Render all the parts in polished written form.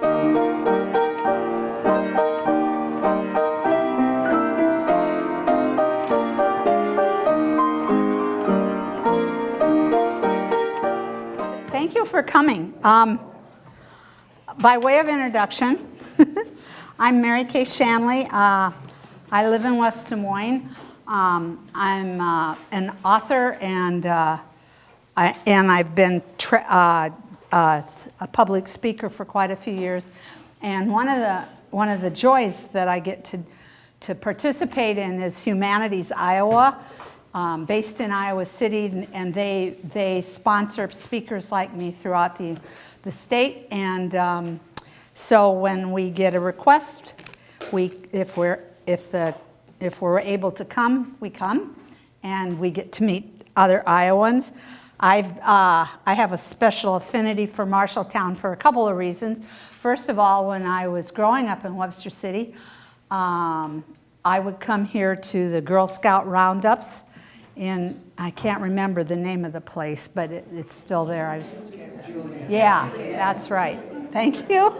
Thank you for coming. By way of introduction, I'm Kay Shanley. I live in West Des Moines. I'm an author, and I've been a public speaker for quite a few years. And one of the joys that I get to participate in is Humanities Iowa, based in Iowa City, and they sponsor speakers like me throughout the state. And so when we get a request, if we're able to come, we come, and we get to meet other Iowans. I have a special affinity for Marshalltown for a couple of reasons. First of all, when I was growing up in Webster City, I would come here to the Girl Scout roundups, and I can't remember the name of the place, but it's still there. Yeah, that's right. Thank you.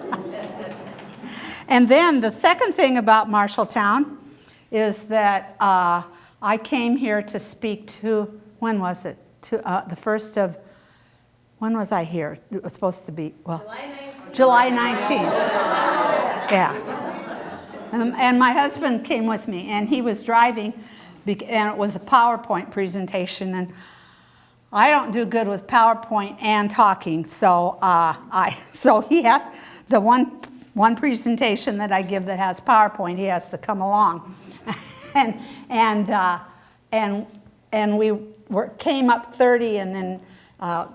And then the second thing about Marshalltown is that I came here to speak to, when was it? The first of, when was I here? It was supposed to be, well, July 19th. Yeah. And my husband came with me, and he was driving, and it was a PowerPoint presentation, and I don't do good with PowerPoint and talking, so so he has the one presentation that I give that has PowerPoint. He has to come along, and we came up 30 and then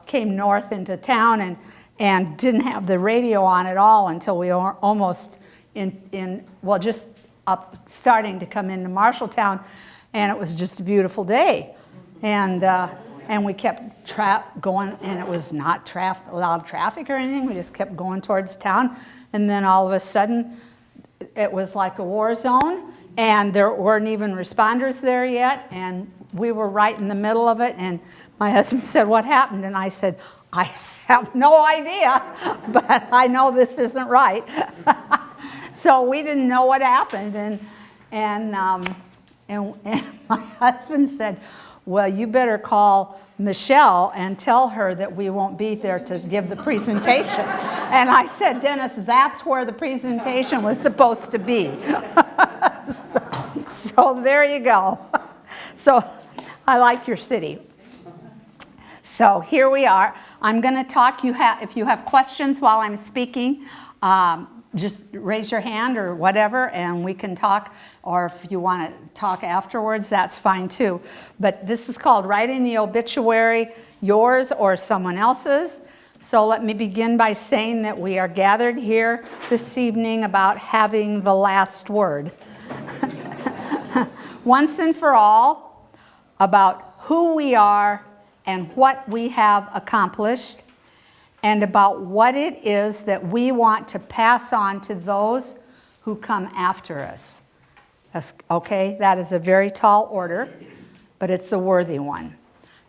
came north into town and didn't have the radio on at all until we were almost just up starting to come into Marshalltown, and it was just a beautiful day, and we kept going, and it was not a lot of traffic or anything. We just kept going towards town, and then all of a sudden it was like a war zone, and there weren't even responders there yet, and we were right in the middle of it. And my husband said, "What happened?" And I said, "I have no idea, but I know this isn't right." So we didn't know what happened, and my husband said, "Well, you better call Michelle and tell her that we won't be there to give the presentation." And I said, "Dennis, that's where the presentation was supposed to be." So there you go. So I like your city. So here we are. I'm going to talk. If you have questions while I'm speaking, just raise your hand or whatever, and we can talk. Or if you want to talk afterwards, that's fine too. But this is called Writing the Obituary, Yours or Someone Else's. So let me begin by saying that we are gathered here this evening about having the last word. Once and for all, about who we are and what we have accomplished, and about what it is that we want to pass on to those who come after us. Okay, that is a very tall order, but it's a worthy one.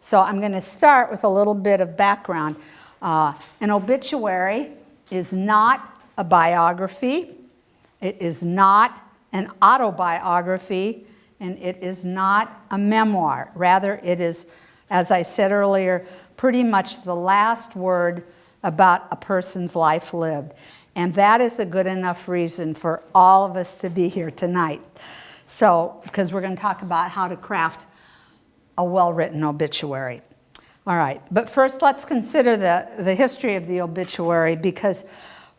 So I'm going to start with a little bit of background. An obituary is not a biography, it is not an autobiography, and it is not a memoir. Rather, it is, as I said earlier, pretty much the last word about a person's life lived. And that is a good enough reason for all of us to be here tonight. So, because we're going to talk about how to craft a well-written obituary. All right, but first let's consider the history of the obituary, because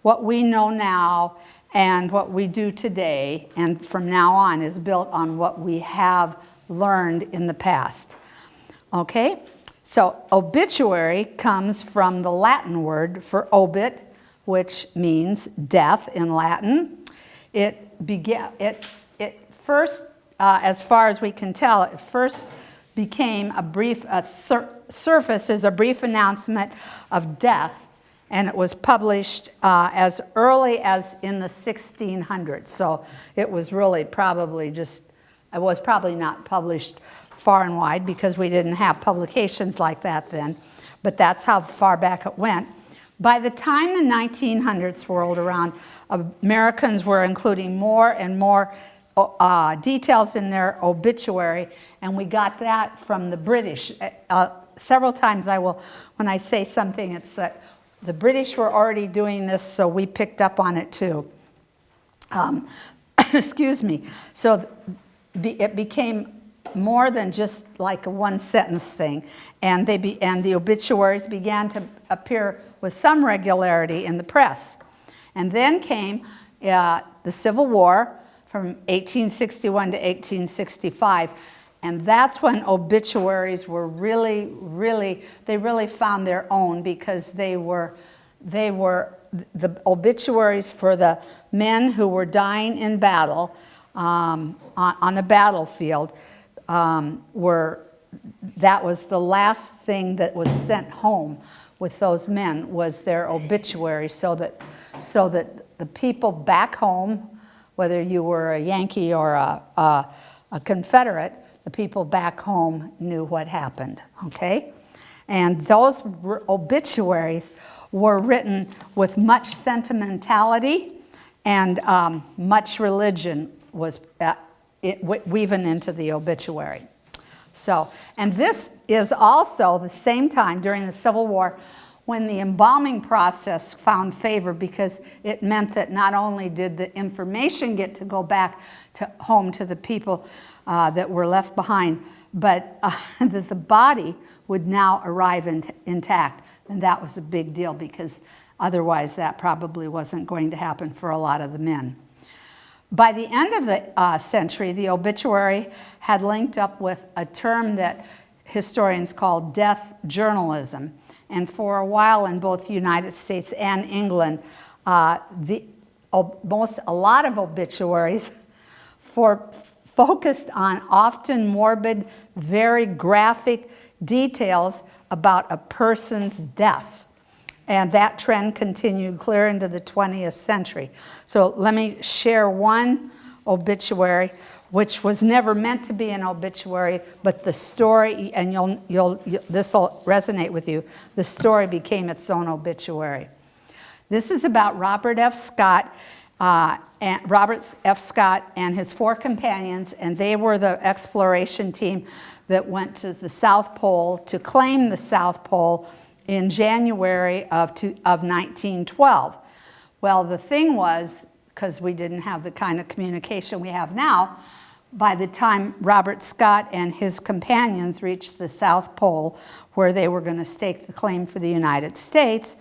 what we know now and what we do today and from now on is built on what we have learned in the past. Okay, so obituary comes from the Latin word for obit, which means death in Latin. It first, as far as we can tell, it first became surface as a brief announcement of death, and it was published as early as in the 1600s. So it was really probably it was probably not published far and wide because we didn't have publications like that then, but that's how far back it went. By the time the 1900s rolled around, Americans were including more and more details in their obituary, and we got that from the British. Several times when I say something, it's that the British were already doing this, so we picked up on it too. Excuse me. So it became more than just like a one-sentence thing, and the obituaries began to appear with some regularity in the press. And then came the Civil War from 1861 to 1865, and that's when obituaries were really found their own, because they were the obituaries for the men who were dying in battle on the battlefield. That was the last thing that was sent home with those men, was their obituary, so that the people back home, whether you were a Yankee or a Confederate, the people back home knew what happened, okay? And those obituaries were written with much sentimentality, and much religion was woven into the obituary. So, and this is also the same time during the Civil War when the embalming process found favor, because it meant that not only did the information get to go back to home to the people that were left behind, but that the body would now arrive intact. And that was a big deal, because otherwise that probably wasn't going to happen for a lot of the men. By the end of the century, the obituary had linked up with a term that historians call death journalism. And for a while in both the United States and England, a lot of obituaries focused on often morbid, very graphic details about a person's death. And that trend continued clear into the 20th century. So let me share one obituary, which was never meant to be an obituary, but the story, and this will resonate with you, the story became its own obituary. This is about Robert F. Scott and his 4 companions, and they were the exploration team that went to the South Pole to claim the South Pole in January of 1912. Well, the thing was, because we didn't have the kind of communication we have now, by the time Robert Scott and his companions reached the South Pole, where they were going to stake the claim for the United States,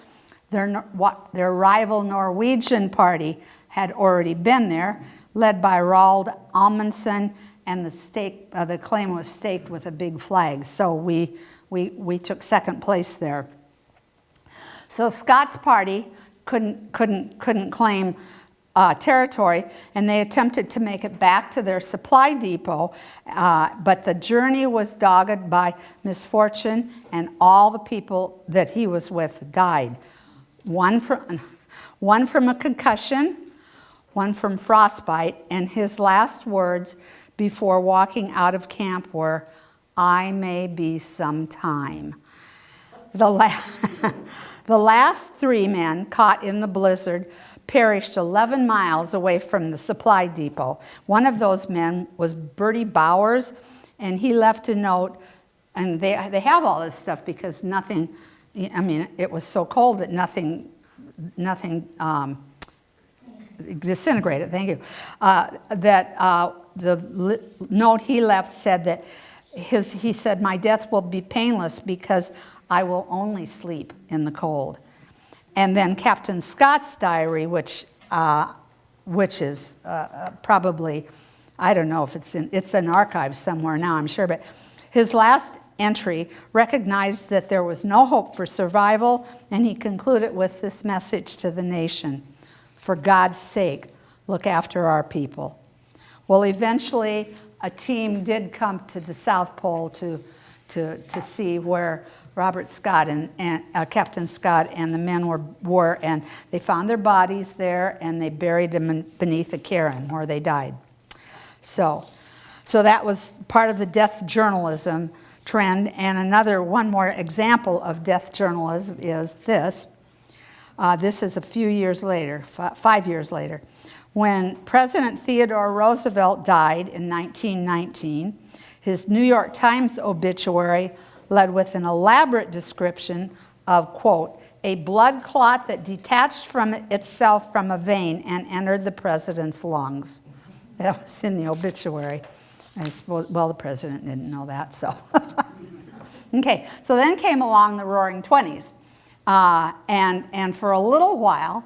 their rival Norwegian party had already been there, led by Roald Amundsen, and the claim was staked with a big flag. So we took second place there. So Scott's party couldn't claim territory, and they attempted to make it back to their supply depot, but the journey was dogged by misfortune, and all the people that he was with died. One from a concussion, one from frostbite, and his last words before walking out of camp were, "I may be some time." The last 3 men caught in the blizzard perished 11 miles away from the supply depot. One of those men was Birdie Bowers, and he left a note, and they have all this stuff because nothing, I mean, it was so cold that nothing disintegrated, thank you. The note he left said that he said, "My death will be painless because I will only sleep in the cold." And then Captain Scott's diary, which is probably, I don't know if it's in archives somewhere now, I'm sure, but his last entry recognized that there was no hope for survival, and he concluded with this message to the nation: "For God's sake, look after our people." Well, eventually a team did come to the South Pole to see where Robert Scott and Captain Scott and the men were, and they found their bodies there, and they buried them beneath a cairn where they died. So that was part of the death journalism trend. And one more example of death journalism is this. This is a few years later, 5 years later. When President Theodore Roosevelt died in 1919, his New York Times obituary led with an elaborate description of, quote, a blood clot that detached from itself from a vein and entered the president's lungs. That was in the obituary. I suppose, well, the president didn't know that, so. Okay, so then came along the Roaring Twenties. And for a little while,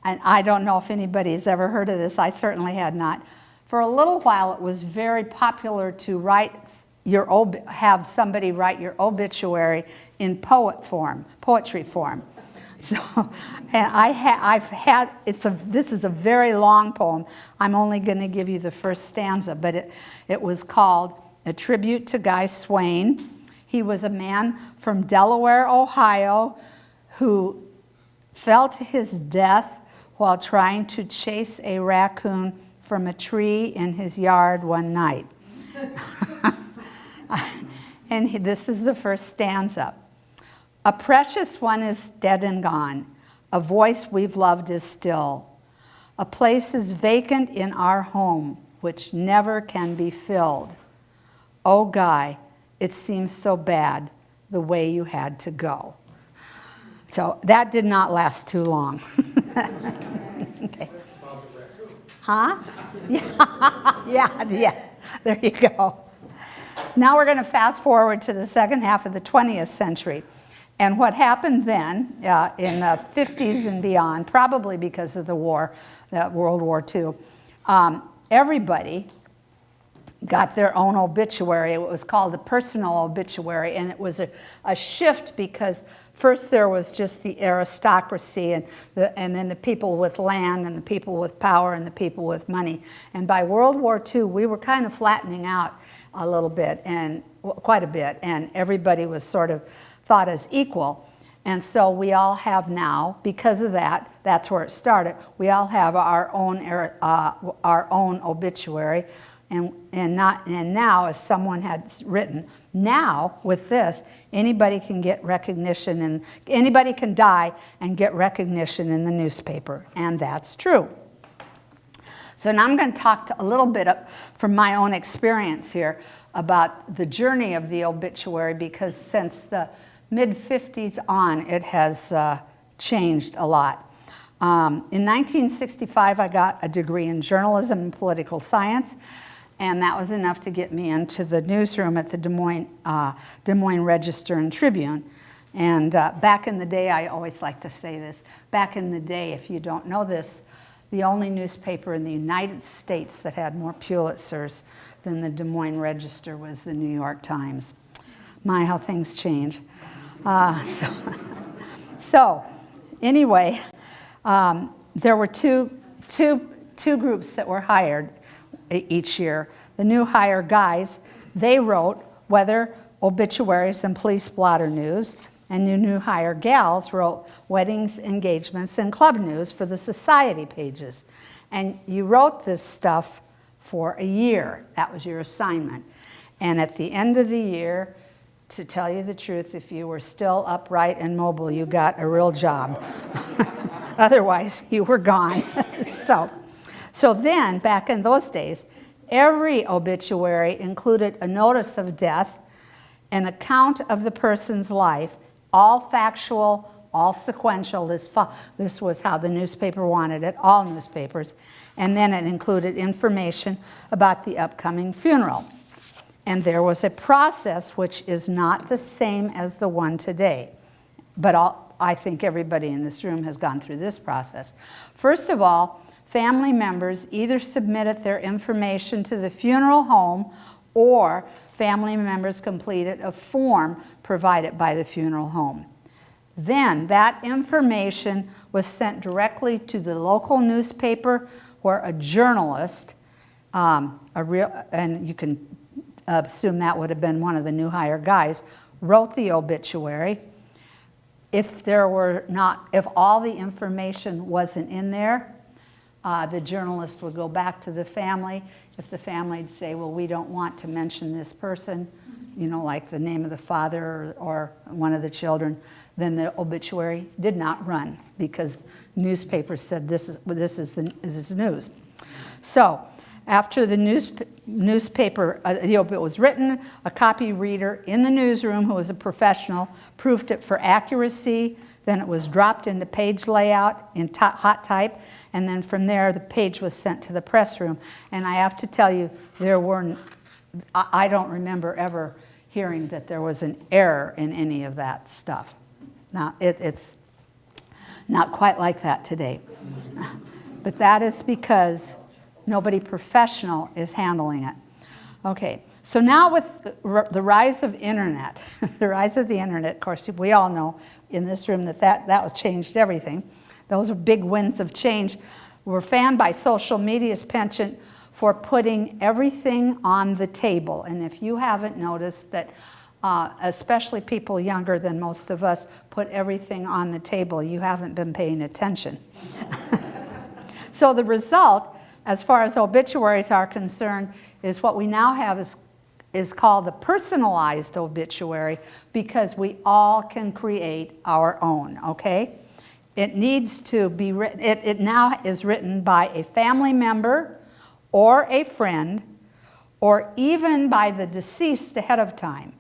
and I don't know if anybody's ever heard of this, I certainly had not. For a little while, it was very popular to have somebody write your obituary in poetry form. So, and this is a very long poem. I'm only going to give you the first stanza, but it was called A Tribute to Guy Swain. He was a man from Delaware, Ohio, who fell to his death while trying to chase a raccoon from a tree in his yard one night. And this is the first stanza. A precious one is dead and gone. A voice we've loved is still. A place is vacant in our home, which never can be filled. Oh, Guy, it seems so bad the way you had to go. So that did not last too long. Okay. Huh? Yeah, there you go. Now we're going to fast forward to the second half of the 20th century. And what happened then in the 50s and beyond, probably because of the war, World War II, everybody got their own obituary. It was called the personal obituary, and it was a shift because first there was just the aristocracy and then the people with land and the people with power and the people with money. And by World War II, we were kind of flattening out a little bit, and quite a bit, and everybody was sort of thought as equal. And so we all have now, because of that, that's where it started, we all have our own obituary. And now, as someone had written, now with this, anybody can get recognition, and anybody can die and get recognition in the newspaper, and that's true. So now I'm going to talk a little bit from my own experience here about the journey of the obituary, because since the mid-50s on, it has changed a lot. In 1965, I got a degree in journalism and political science, and that was enough to get me into the newsroom at the Des Moines Register and Tribune. And back in the day, I always like to say this, back in the day, if you don't know this, the only newspaper in the United States that had more Pulitzers than the Des Moines Register was the New York Times. My, how things change. So anyway, there were two groups that were hired each year. The new hire guys, they wrote weather, obituaries, and police blotter news, and the new hire gals wrote weddings, engagements, and club news for the society pages. And you wrote this stuff for a year. That was your assignment. And at the end of the year, to tell you the truth, if you were still upright and mobile, you got a real job. Otherwise, you were gone. So then, back in those days, every obituary included a notice of death, an account of the person's life, all factual, all sequential. This was how the newspaper wanted it, all newspapers. And then it included information about the upcoming funeral. And there was a process which is not the same as the one today. But I think everybody in this room has gone through this process. First of all, family members either submitted their information to the funeral home, or family members completed a form provided by the funeral home. Then that information was sent directly to the local newspaper, where a journalist, and you can assume that would have been one of the new hire guys, wrote the obituary. If all the information wasn't in there, the journalist would go back to the family. If the family would say, well, we don't want to mention this person, like the name of the father or one of the children, then the obituary did not run because newspapers said this is news. So after the newspaper, the obit was written, a copy reader in the newsroom who was a professional proofed it for accuracy. Then it was dropped into page layout in hot type, and then from there the page was sent to the press room. And I have to tell you, I don't remember ever hearing that there was an error in any of that stuff. Now, it's not quite like that today. But that is because nobody professional is handling it. Okay, so now with the rise of internet, the rise of the internet, of course, we all know in this room that was changed everything. Those are big winds of change. We're fanned by social media's penchant for putting everything on the table. And if you haven't noticed that, especially people younger than most of us, put everything on the table, you haven't been paying attention. So the result, as far as obituaries are concerned, is what we now have is called the personalized obituary, because we all can create our own, okay? It needs to be written, it now is written by a family member or a friend, or even by the deceased ahead of time.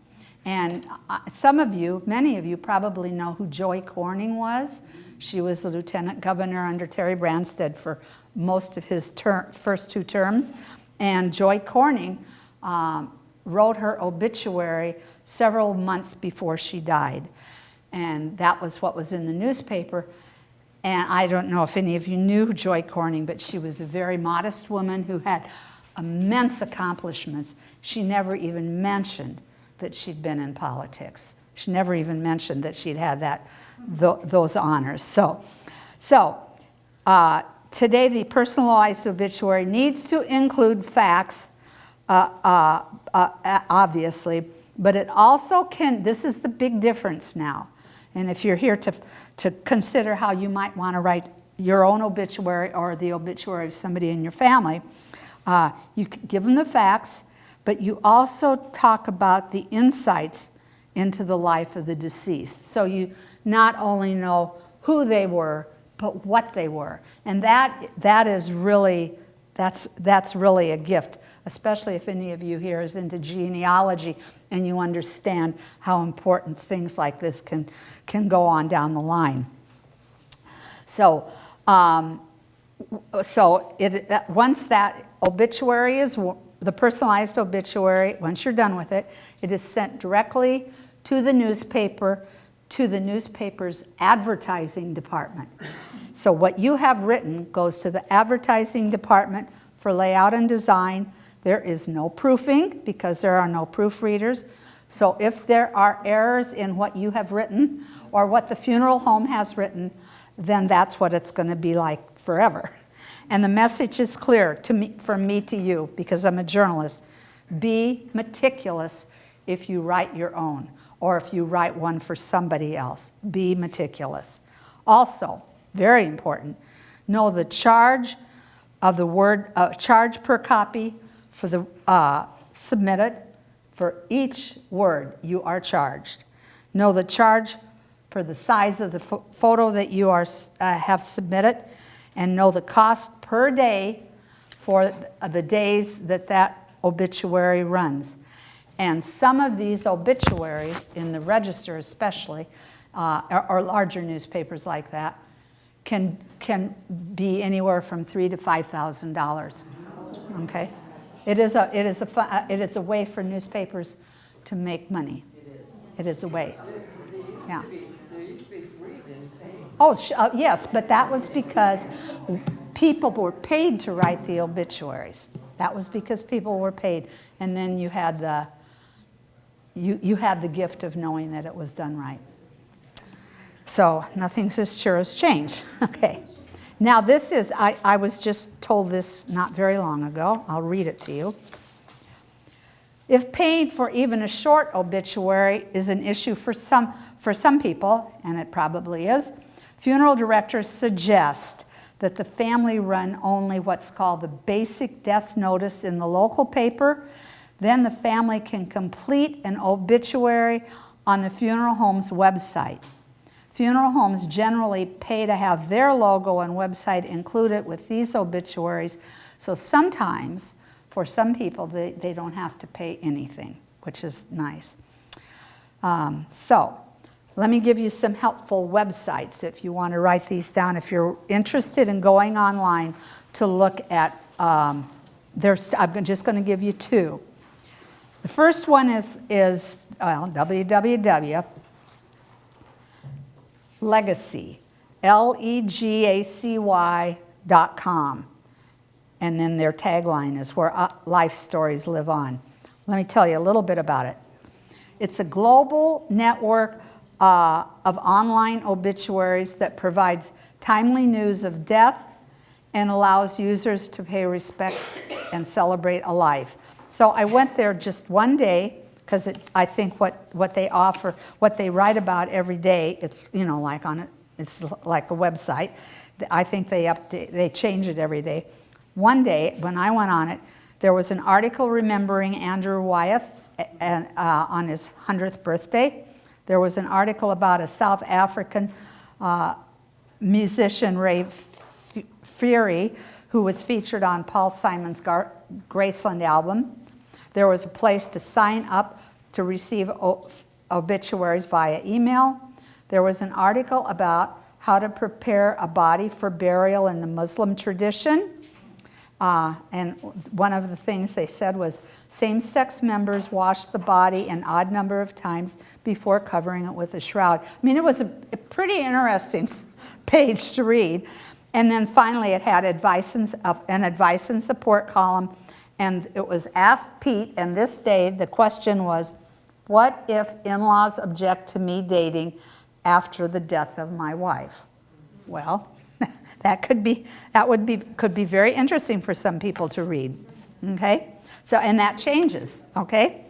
And some of you, many of you probably know who Joy Corning was. She was the lieutenant governor under Terry Branstad for most of his first 2 terms. And Joy Corning wrote her obituary several months before she died. And that was what was in the newspaper. And I don't know if any of you knew Joy Corning, but she was a very modest woman who had immense accomplishments. She never even mentioned that she'd been in politics. She never even mentioned that she'd had those honors. So today the personalized obituary needs to include facts, obviously, but it also can, this is the big difference now. And if you're here to consider how you might want to write your own obituary or the obituary of somebody in your family, you can give them the facts, but you also talk about the insights into the life of the deceased. So you not only know who they were, but what they were. And that is really, that's really a gift, especially if any of you here is into genealogy and you understand how important things like this can go on down the line. So, once that obituary is, the personalized obituary, once you're done with it, it is sent directly to the newspaper, to the newspaper's advertising department. So what you have written goes to the advertising department for layout and design. There is no proofing because there are no proofreaders. So if there are errors in what you have written or what the funeral home has written, then that's what it's going to be like forever. And the message is clear to me, from me to you, because I'm a journalist. Be meticulous if you write your own, or if you write one for somebody else. Be meticulous. Also, very important, know the charge of the word, charge per copy for the submitted. For each word you are charged. Know the charge for the size of the photo that you have submitted, and know the cost per day for the days that obituary runs. And some of these obituaries, in the Register especially, or larger newspapers like that, can be anywhere from $3,000 to $5,000. Okay, it is a way for newspapers to make money. It is a way. Yeah. There used to be free, didn't say. Oh, yes, but that was because people were paid to write the obituaries. That was because people were paid, and then you had the gift of knowing that it was done right. So nothing's as sure as change. Okay. Now this is, I was just told this not very long ago. I'll read it to you. If paying for even a short obituary is an issue for some people, and it probably is, funeral directors suggest that the family run only what's called the basic death notice in the local paper. Then the family can complete an obituary on the funeral home's website. Funeral homes generally pay to have their logo and website included with these obituaries, so sometimes, for some people, they don't have to pay anything, which is nice. So, let me give you some helpful websites if you want to write these down. If you're interested in going online to look at, I'm just going to give you two. The first one is www.legacy, Legacy.com. And then their tagline is where life stories live on. Let me tell you a little bit about it. It's a global network of online obituaries that provides timely news of death and allows users to pay respects and celebrate a life. So I went there just one day because I think what they offer, what they write about every day, it's like it's like a website. I think they change it every day. One day when I went on it, there was an article remembering Andrew Wyeth on his 100th birthday. There was an article about a South African musician, Ray Fury, who was featured on Paul Simon's Graceland album. There was a place to sign up to receive obituaries via email. There was an article about how to prepare a body for burial in the Muslim tradition. And one of the things they said was same-sex members wash the body an odd number of times before covering it with a shroud. I mean, it was a pretty interesting page to read. And then finally it had an advice and support column, and it was Ask Pete, and this day the question was, what if in-laws object to me dating after the death of my wife? Well, could be very interesting for some people to read, okay? So, and that changes, okay?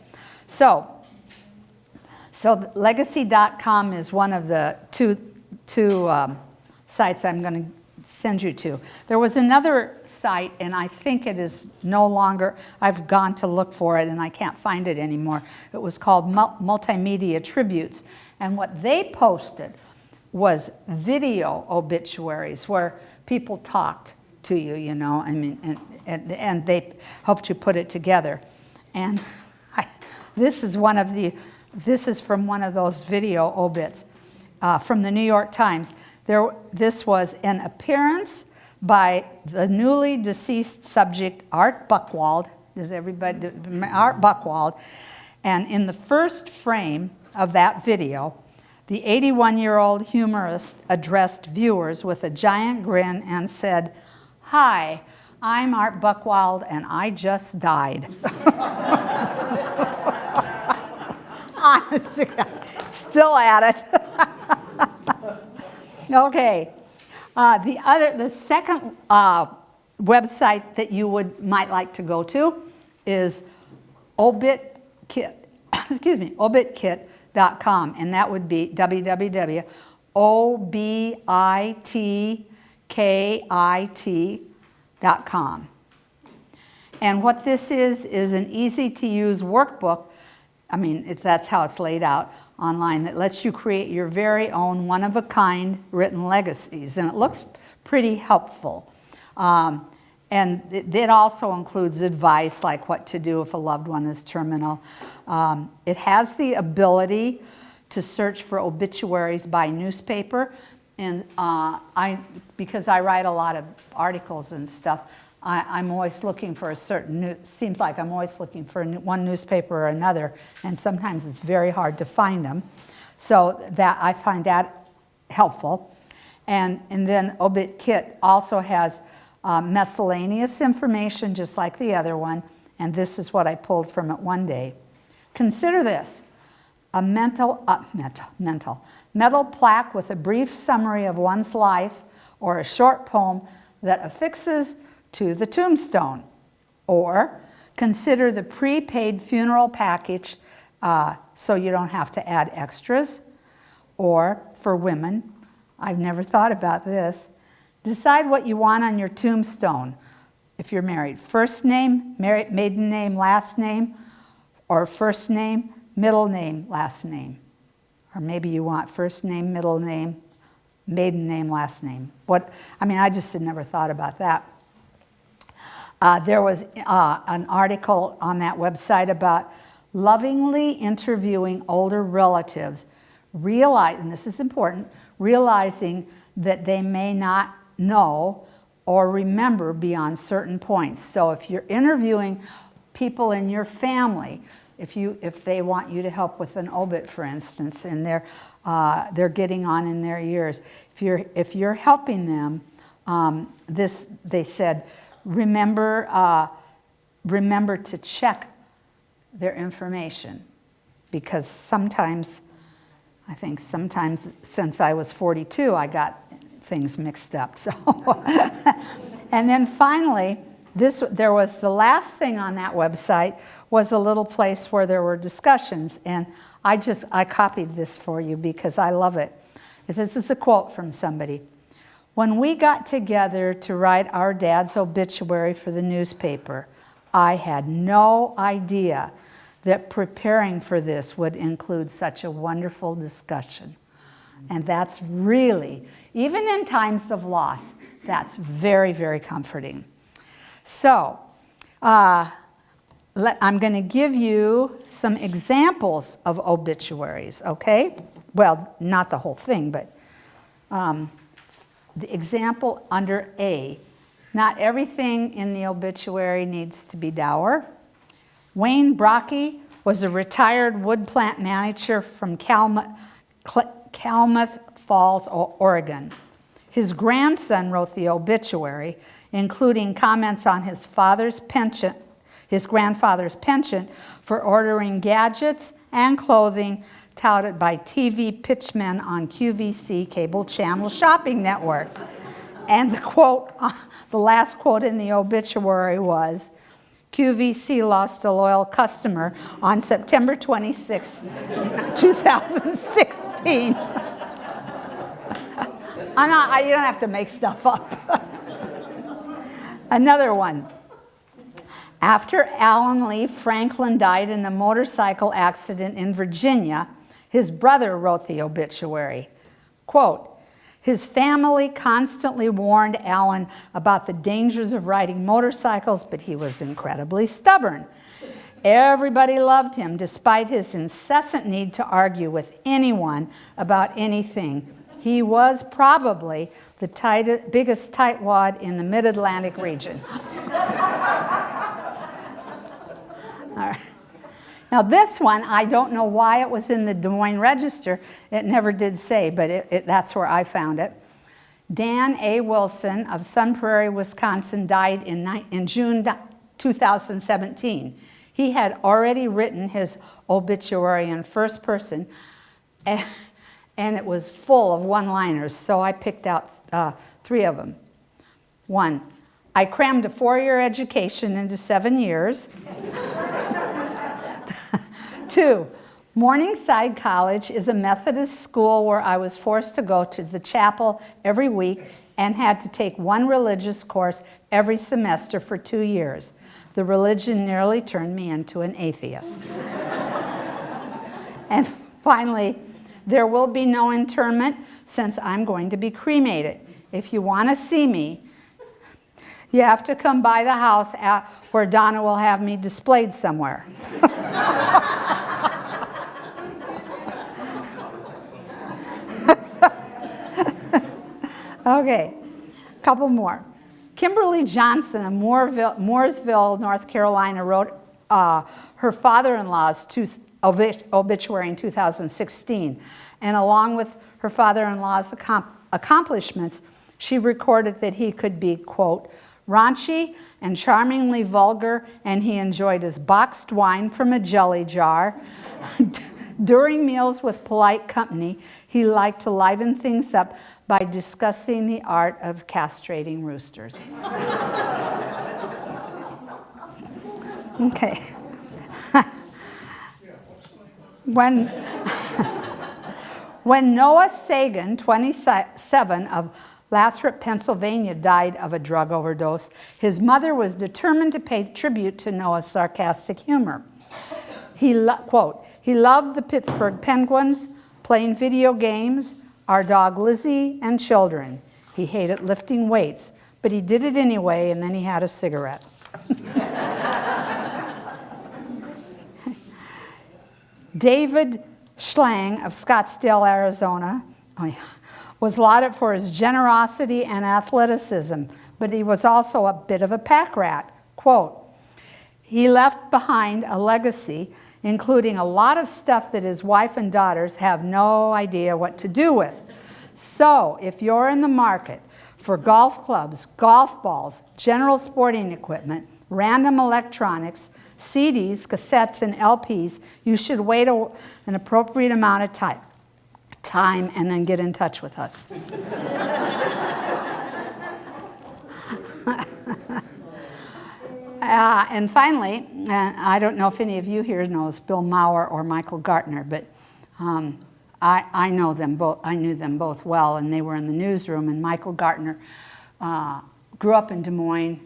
So Legacy.com is one of the two sites I'm going to send you to. There was another site, and I think it is no longer, I've gone to look for it and I can't find it anymore. It was called Multimedia Tributes, and what they posted was video obituaries where people talked to you, I mean, and they helped you put it together. And this is from one of those video obits from the New York Times. This was an appearance by the newly deceased subject, Art Buchwald. Does everybody, Art Buchwald. And in the first frame of that video, the 81-year-old humorist addressed viewers with a giant grin and said, "Hi, I'm Art Buchwald and I just died." Honestly, still at it. Okay, the second website that you might like to go to is obitkit.com, and that would be www.obitkit.com. And what this is an easy-to-use workbook. I mean, that's how it's laid out online, that lets you create your very own one-of-a-kind written legacies, and it looks pretty helpful. And it also includes advice like what to do if a loved one is terminal. It has the ability to search for obituaries by newspaper, and because I write a lot of articles and stuff, I'm always looking for seems like I'm always looking for one newspaper or another, and sometimes it's very hard to find them. So that I find that helpful. And then ObitKit also has miscellaneous information just like the other one, and this is what I pulled from it one day. Consider this, a metal plaque with a brief summary of one's life or a short poem that affixes to the tombstone. Or consider the prepaid funeral package so you don't have to add extras. Or for women, I've never thought about this, decide what you want on your tombstone. If you're married, first name, maiden name, last name, or first name, middle name, last name. or maybe you want first name, middle name, maiden name, last name. I just had never thought about that. There was an article on that website about lovingly interviewing older relatives, and this is important, realizing that they may not know or remember beyond certain points. So if you're interviewing people in your family, if they want you to help with an obit, for instance, and they're getting on in their years, if you're helping them, they said, remember to check their information, because sometimes since I was 42, I got things mixed up. So, and then finally, there was the last thing on that website was a little place where there were discussions, and I copied this for you because I love it. This is a quote from somebody. When we got together to write our dad's obituary for the newspaper, I had no idea that preparing for this would include such a wonderful discussion. And that's really, even in times of loss, that's very, very comforting. So, I'm going to give you some examples of obituaries, okay? Well, not the whole thing, but the example under A. Not everything in the obituary needs to be dour. Wayne Brockie was a retired wood plant manager from Klamath Falls, Oregon. His grandson wrote the obituary, including comments on his grandfather's penchant for ordering gadgets and clothing touted by TV pitchmen on QVC cable channel shopping network. And the last quote in the obituary was, QVC lost a loyal customer on September 26, 2016. You don't have to make stuff up. Another one. After Alan Lee Franklin died in a motorcycle accident in Virginia, his brother wrote the obituary. Quote, his family constantly warned Alan about the dangers of riding motorcycles, but he was incredibly stubborn. Everybody loved him despite his incessant need to argue with anyone about anything. He was probably the biggest tightwad in the mid-Atlantic region. All right. Now this one, I don't know why it was in the Des Moines Register. It never did say, but that's where I found it. Dan A. Wilson of Sun Prairie, Wisconsin, died in June 2017. He had already written his obituary in first person, and it was full of one-liners, so I picked out 3 of them. 1, I crammed a 4-year education into 7 years. 2, Morningside College is a Methodist school where I was forced to go to the chapel every week and had to take one religious course every semester for 2 years. The religion nearly turned me into an atheist. And finally, there will be no interment since I'm going to be cremated. If you want to see me, you have to come by the house where Donna will have me displayed somewhere. Okay, a couple more. Kimberly Johnson of Mooresville, North Carolina, wrote her father-in-law's obituary in 2016. And along with her father-in-law's accomplishments, she recorded that he could be, quote, raunchy and charmingly vulgar, and he enjoyed his boxed wine from a jelly jar. During meals with polite company, he liked to liven things up by discussing the art of castrating roosters. Okay. When Noah Sagan, 27, of Lathrop, Pennsylvania, died of a drug overdose, his mother was determined to pay tribute to Noah's sarcastic humor. Quote, he loved the Pittsburgh Penguins, playing video games, our dog Lizzie, and children. He hated lifting weights, but he did it anyway, and then he had a cigarette. David Schlang of Scottsdale, Arizona, was lauded for his generosity and athleticism, but he was also a bit of a pack rat. Quote, he left behind a legacy including a lot of stuff that his wife and daughters have no idea what to do with. So if you're in the market for golf clubs, golf balls, general sporting equipment, random electronics, CDs, cassettes, and LPs, you should wait an appropriate amount of time and then get in touch with us. And finally, I don't know if any of you here knows Bill Mauer or Michael Gartner, but I know them both. I knew them both well, and they were in the newsroom. And Michael Gartner grew up in Des Moines,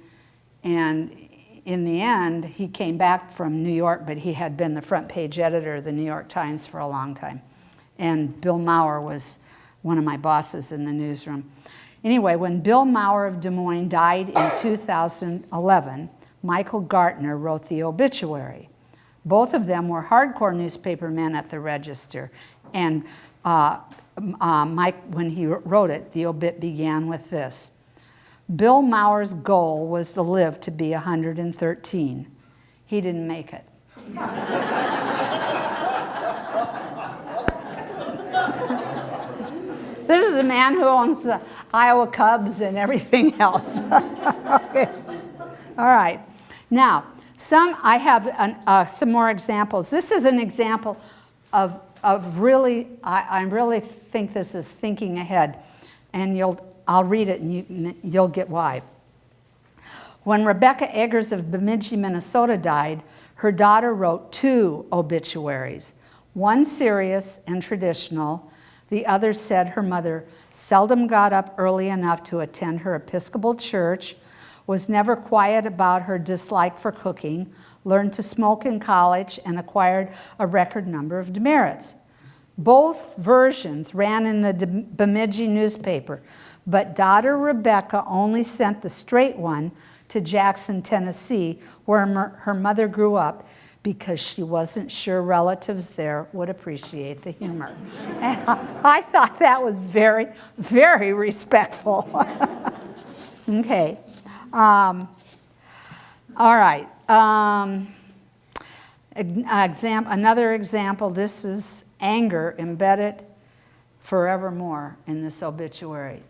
and in the end, he came back from New York, but he had been the front page editor of the New York Times for a long time. And Bill Mauer was one of my bosses in the newsroom. Anyway, when Bill Mauer of Des Moines died in 2011, Michael Gartner wrote the obituary. Both of them were hardcore newspaper men at the Register. And Mike, when he wrote it, the obit began with this. Bill Mauer's goal was to live to be 113. He didn't make it. This is a man who owns the Iowa Cubs and everything else. Okay. All right. Now, I have some more examples. This is an example of really, I really think this is thinking ahead, and I'll read it and you'll get why. When Rebecca Eggers of Bemidji, Minnesota died, her daughter wrote 2 obituaries, one serious and traditional. The other said her mother seldom got up early enough to attend her Episcopal church, was never quiet about her dislike for cooking, learned to smoke in college, and acquired a record number of demerits. Both versions ran in the Bemidji newspaper, but daughter Rebecca only sent the straight one to Jackson, Tennessee, where her mother grew up, because she wasn't sure relatives there would appreciate the humor. And I thought that was very, very respectful. Okay. All right. Another example, this is anger embedded forevermore in this obituary.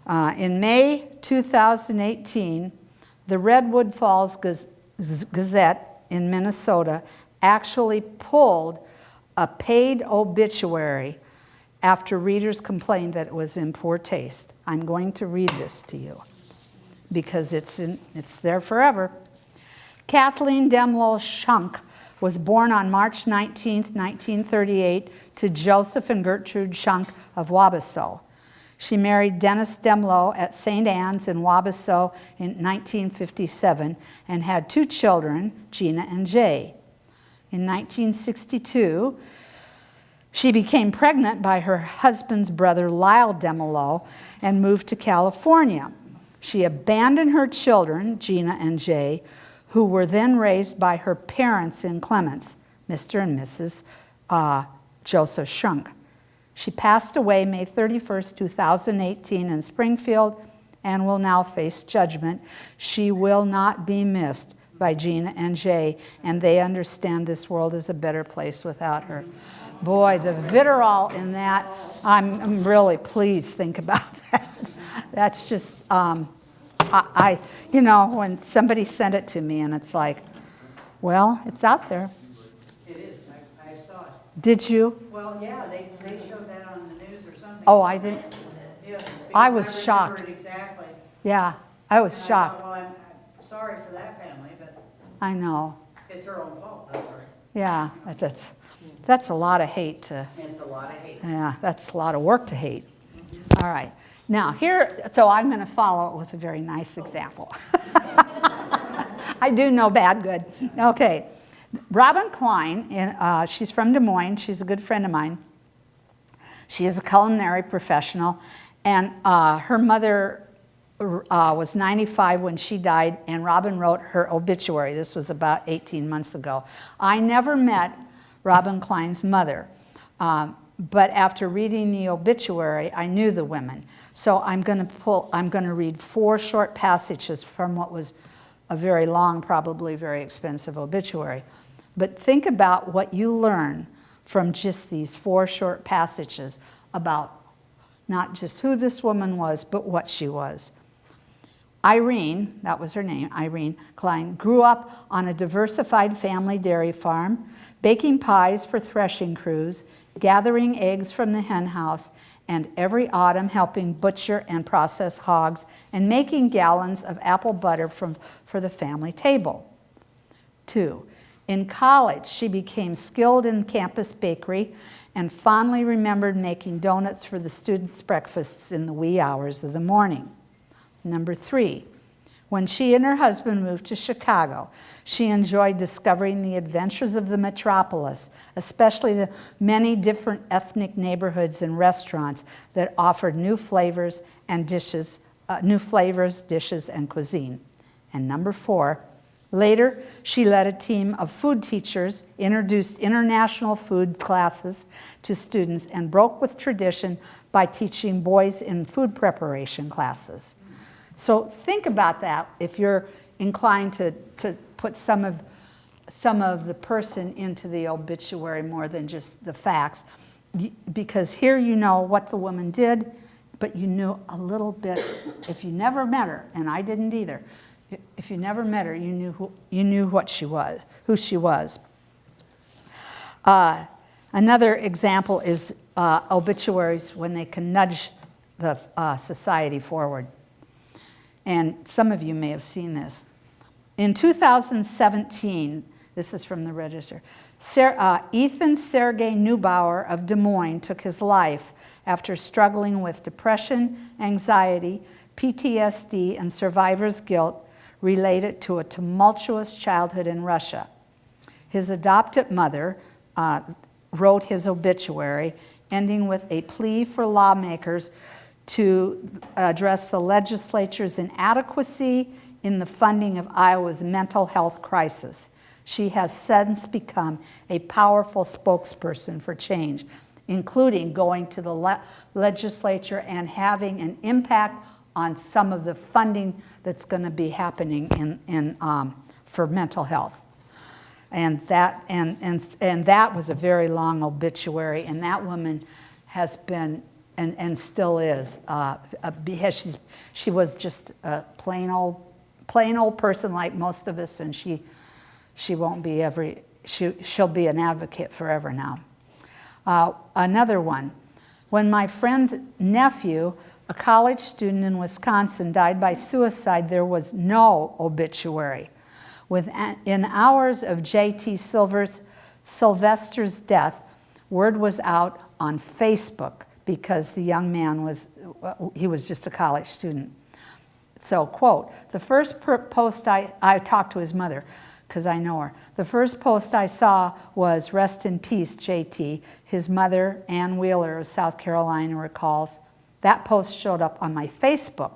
In May 2018, the Redwood Falls Gazette in Minnesota actually pulled a paid obituary after readers complained that it was in poor taste. I'm going to read this to you because it's there forever. Kathleen DemLoll Schunk was born on March 19, 1938 to Joseph and Gertrude Schunk of Wabasso. She married Dennis DemLoll at St. Anne's in Wabasso in 1957 and had 2 children, Gina and Jay. In 1962, she became pregnant by her husband's brother, Lyle DemLoll, and moved to California. She abandoned her children, Gina and Jay, who were then raised by her parents in Clements, Mr. and Mrs. Joseph Schunk. She passed away May 31st, 2018 in Springfield and will now face judgment. She will not be missed by Gina and Jay, and they understand this world is a better place without her. Boy, the vitriol in that, I'm really pleased. Think about that. That's just, you know, when somebody sent it to me and it's like, well, it's out there. It is, I saw it. Did you? Well, yeah, they showed that on the news or something. Oh, I didn't. Yes, I because was remember shocked. it exactly. Yeah, I was And I shocked. thought, well, I'm sorry for that family, but I know. it's her own fault, I'm sorry. Yeah, that's a lot of hate to, It's a lot of hate. yeah, that's a lot of work to hate. All right. Now here, so I'm going to follow it with a very nice example. I do know bad good. Okay. Robin Klein, she's from Des Moines. She's a good friend of mine. She is a culinary professional, and her mother was 95 when she died, and Robin wrote her obituary. This was about 18 months ago. I never met Robin Klein's mother, but after reading the obituary, I knew the women. So I'm going to read 4 short passages from what was a very long, probably very expensive obituary. But think about what you learn from just these 4 short passages about not just who this woman was, but what she was. Irene, that was her name, Irene Klein, grew up on a diversified family dairy farm, baking pies for threshing crews, gathering eggs from the hen house, and every autumn helping butcher and process hogs and making gallons of apple butter for the family table. 2, in college, she became skilled in campus bakery and fondly remembered making donuts for the students' breakfasts in the wee hours of the morning. Number 3, when she and her husband moved to Chicago, she enjoyed discovering the adventures of the metropolis, especially the many different ethnic neighborhoods and restaurants that offered new flavors, dishes, and cuisine. And number 4, later, she led a team of food teachers, introduced international food classes to students, and broke with tradition by teaching boys in food preparation classes. So think about that if you're inclined to put some of the person into the obituary more than just the facts, because here you know what the woman did, but you knew a little bit. If you never met her, and I didn't either, if you never met her, you knew what she was, who she was. Another example is obituaries when they can nudge the society forward. And some of you may have seen this. In 2017, this is from the Register, Ethan Sergei Neubauer of Des Moines took his life after struggling with depression, anxiety, PTSD, and survivor's guilt related to a tumultuous childhood in Russia. His adopted mother wrote his obituary, ending with a plea for lawmakers to address the legislature's inadequacy in the funding of Iowa's mental health crisis. She has since become a powerful spokesperson for change, including going to the legislature and having an impact on some of the funding that's going to be happening for mental health. And that was a very long obituary, and that woman has been and still is, because she was just a plain old person like most of us, and she won't be she'll be an advocate forever now. Another one, when my friend's nephew, a college student in Wisconsin, died by suicide, there was no obituary. Within hours of J.T. Sylvester's death, word was out on Facebook, because the young man was just a college student. So, quote, the first post I talked to his mother, because I know her. The first post I saw was, rest in peace, JT. His mother, Ann Wheeler of South Carolina, recalls. That post showed up on my Facebook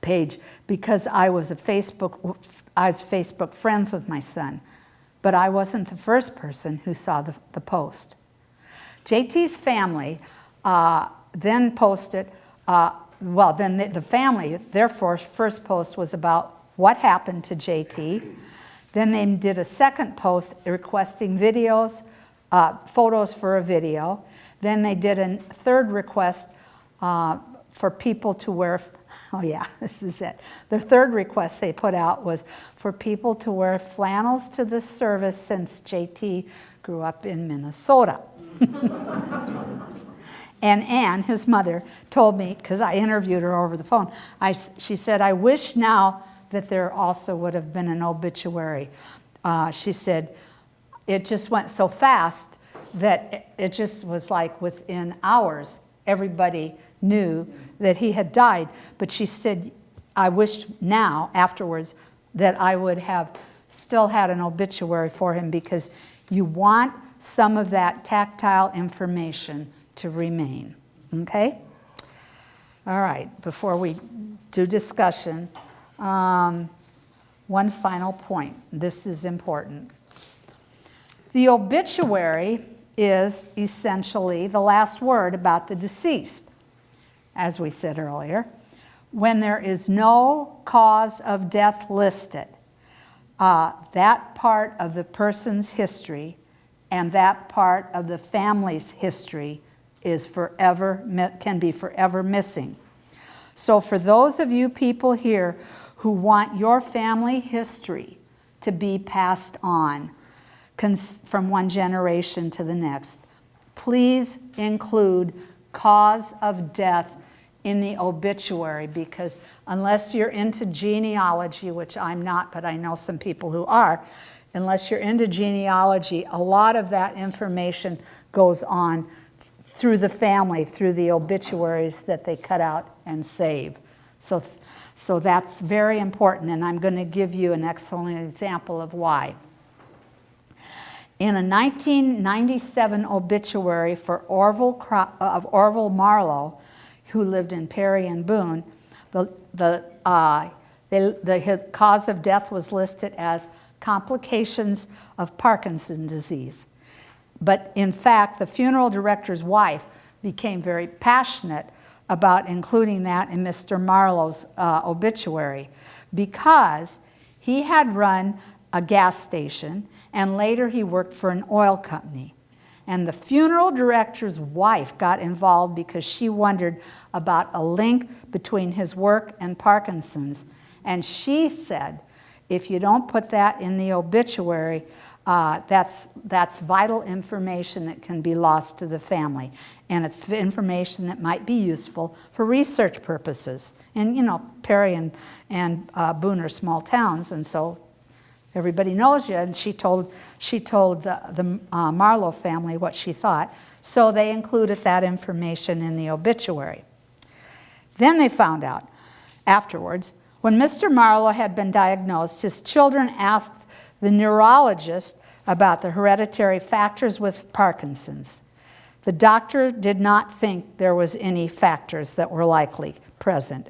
page because I was Facebook friends with my son, but I wasn't the first person who saw the post. JT's family then posted, the family, their first post was about what happened to JT. Then they did a second post requesting videos, photos for a video. Then they did a third request for people to wear, oh yeah, this is it. The third request they put out was for people to wear flannels to the service since JT grew up in Minnesota. And Ann, his mother, told me, because I interviewed her over the phone, she said, I wish now that there also would have been an obituary. She said, it just went so fast that it just was like within hours, everybody knew that he had died. But she said, I wished now, afterwards, that I would have still had an obituary for him, because you want some of that tactile information to remain. Okay? All right, before we do discussion, one final point. This is important. The obituary is essentially the last word about the deceased, as we said earlier. When there is no cause of death listed, that part of the person's history and that part of the family's history is can be forever missing. So for those of you people here who want your family history to be passed on from one generation to the next, please include cause of death in the obituary, because unless you're into genealogy, which I'm not, but I know some people who are, unless you're into genealogy, a lot of that information goes on through the family, through the obituaries that they cut out and save. So that's very important, and I'm going to give you an excellent example of why. In a 1997 obituary for Orville Marlowe, who lived in Perry and Boone, the cause of death was listed as complications of Parkinson's disease. But in fact, the funeral director's wife became very passionate about including that in Mr. Marlowe's obituary, because he had run a gas station and later he worked for an oil company. And the funeral director's wife got involved because she wondered about a link between his work and Parkinson's. And she said, if you don't put that in the obituary, that's vital information that can be lost to the family. And it's information that might be useful for research purposes. And you know, Perry and Boone are small towns, and so everybody knows you, and she told the Marlowe family what she thought, so they included that information in the obituary. Then they found out afterwards, when Mr. Marlowe had been diagnosed, his children asked the neurologist about the hereditary factors with Parkinson's. The doctor did not think there was any factors that were likely present.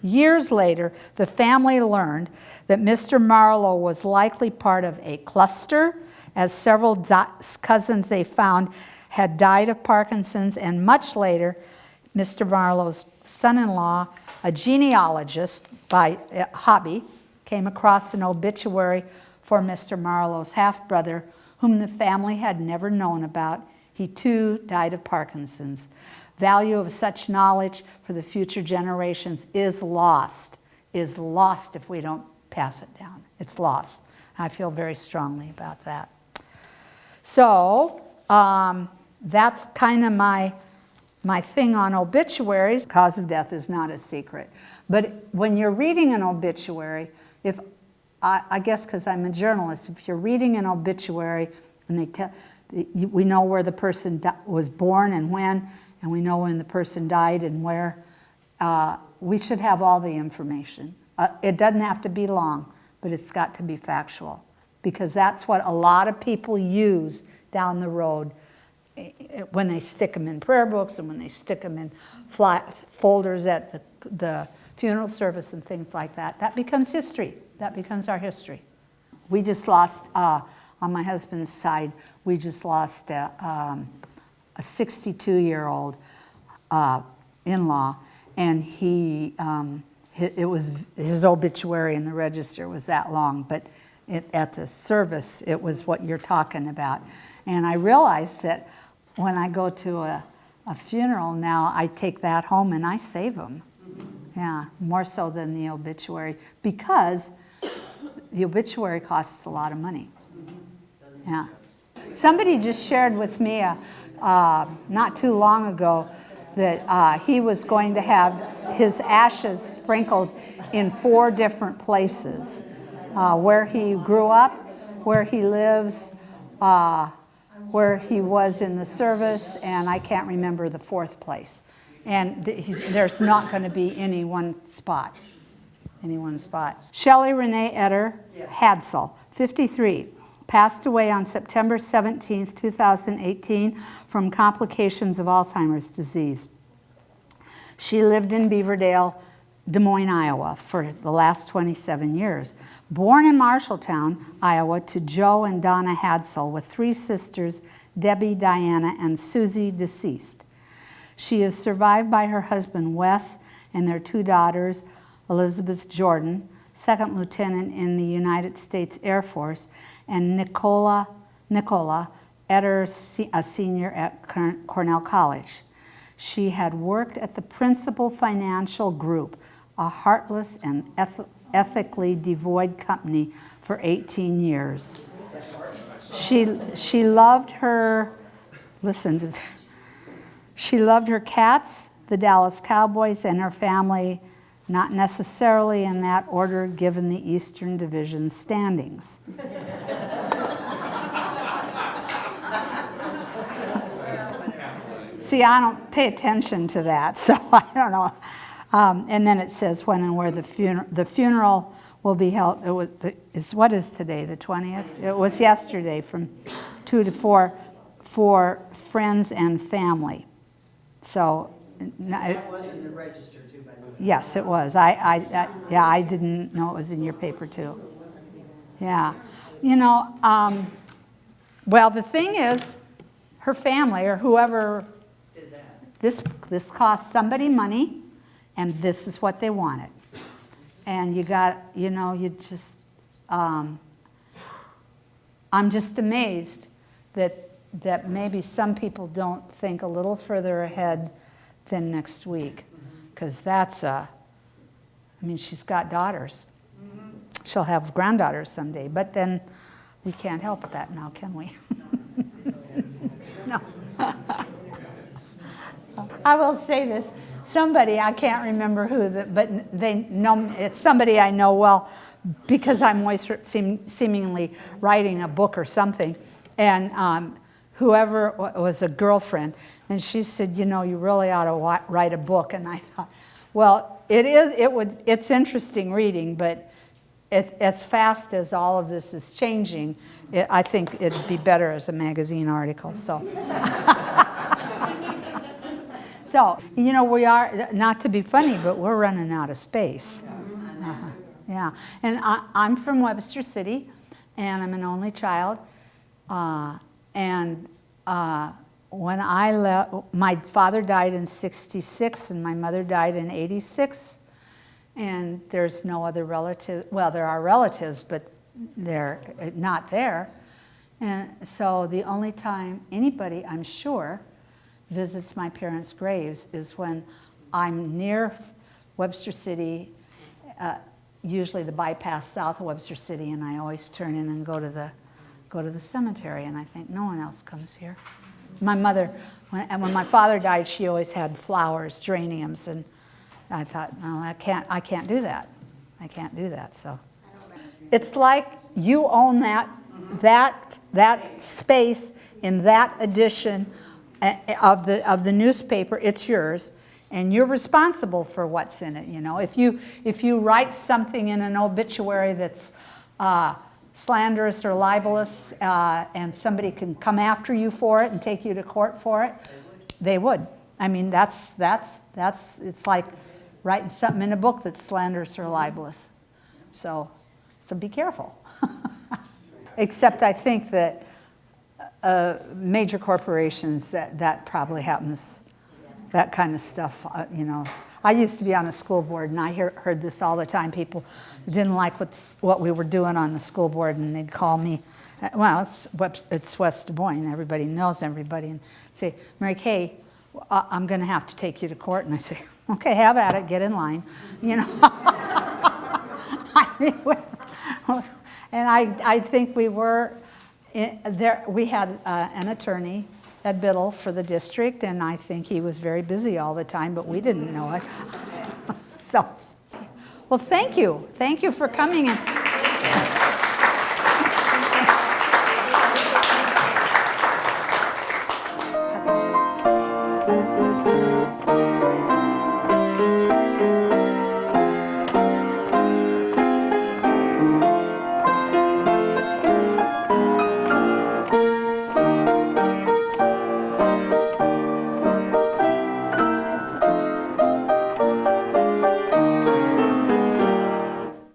Years later, the family learned that Mr. Marlowe was likely part of a cluster, as several cousins they found had died of Parkinson's, and much later, Mr. Marlowe's son-in-law, a genealogist by hobby, came across an obituary for Mr. Marlowe's half-brother, whom the family had never known about. He too died of Parkinson's. Value of such knowledge for the future generations is lost if we don't pass it down. It's lost. I feel very strongly about that. So that's kind of my thing on obituaries. Cause of death is not a secret. But when you're reading an obituary, if I guess because I'm a journalist, if you're reading an obituary and they tell, we know where the person was born and when, and we know when the person died and where, we should have all the information. It doesn't have to be long, but it's got to be factual, because that's what a lot of people use down the road when they stick them in prayer books and when they stick them in folders at the funeral service and things like that. That becomes history. That becomes our history. We just lost, on my husband's side, we just lost a 62-year-old in-law, and it was his obituary in the register was that long, but at the service it was what you're talking about. And I realized that when I go to a funeral now, I take that home and I save them. Yeah, more so than the obituary, because the obituary costs a lot of money. Yeah. Somebody just shared with me not too long ago that he was going to have his ashes sprinkled in 4 different places. Where he grew up, where he lives, where he was in the service, and I can't remember the 4th place. And there's not going to be any one spot. Shelly Renee Etter Hadsell, 53, passed away on September 17th, 2018 from complications of Alzheimer's disease. She lived in Beaverdale, Des Moines, Iowa for the last 27 years. Born in Marshalltown, Iowa to Joe and Donna Hadsell with 3 sisters, Debbie, Diana, and Susie, deceased. She is survived by her husband Wes and their 2 daughters, Elizabeth Jordan, 2nd Lieutenant in the United States Air Force, and Nicola Etter, a senior at Cornell College. She had worked at the Principal Financial Group, a heartless and ethically devoid company, for 18 years. She loved her, listen to this, she loved her cats, the Dallas Cowboys, and her family, not necessarily in that order given the Eastern Division standings. See, I don't pay attention to that, so I don't know. And then it says when and where the funeral will be held. What is today, the 20th? It was yesterday from 2 to 4 for friends and family. So, That was in the register too, by the way. yes, it was. I didn't know it was in your paper too. Yeah, you know. Well, the thing is, her family or whoever Did that. this cost somebody money, and this is what they wanted. And you got, you know, you just. I'm just amazed that maybe some people don't think a little further ahead than next week, because that's I mean, she's got daughters. She'll have granddaughters someday, but then we can't help that now, can we? No. I will say this. Somebody, I can't remember who, but they know, it's somebody I know well because I'm always seemingly writing a book or something. And whoever was a girlfriend, and she said, you know, you really ought to write a book. And I thought, well, it's interesting reading, but as fast as all of this is changing, I think it'd be better as a magazine article. So, so you know, we are, not to be funny, but we're running out of space. Yeah, and I'm from Webster City, and I'm an only child. When I left, my father died in '66 and my mother died in '86, and there's no other relative. Well, there are relatives, but they're not there. And so the only time anybody, I'm sure, visits my parents' graves is when I'm near Webster City, usually the bypass south of Webster City, and I always turn in and go to the cemetery, and I think no one else comes here. My mother, when my father died, she always had flowers, geraniums, and I thought, no, I can't do that. I can't do that. So it's like you own that space in that edition of the newspaper. It's yours, and you're responsible for what's in it. You know, if you write something in an obituary that's slanderous or libelous, and somebody can come after you for it and take you to court for it, they would. I mean, that's it's like writing something in a book that's slanderous or libelous. So be careful. Except I think that major corporations, that probably happens, that kind of stuff, you know. I used to be on a school board, and I heard this all the time. People didn't like what we were doing on the school board, and they'd call me. Well, it's West Des Moines. Everybody knows everybody, and say, Mary Kay, I'm going to have to take you to court. And I say, okay, have at it. Get in line, you know. And I think we were there. We had an attorney, Ed Biddle, for the district, and I think he was very busy all the time, but we didn't know it. So, well, thank you for coming. And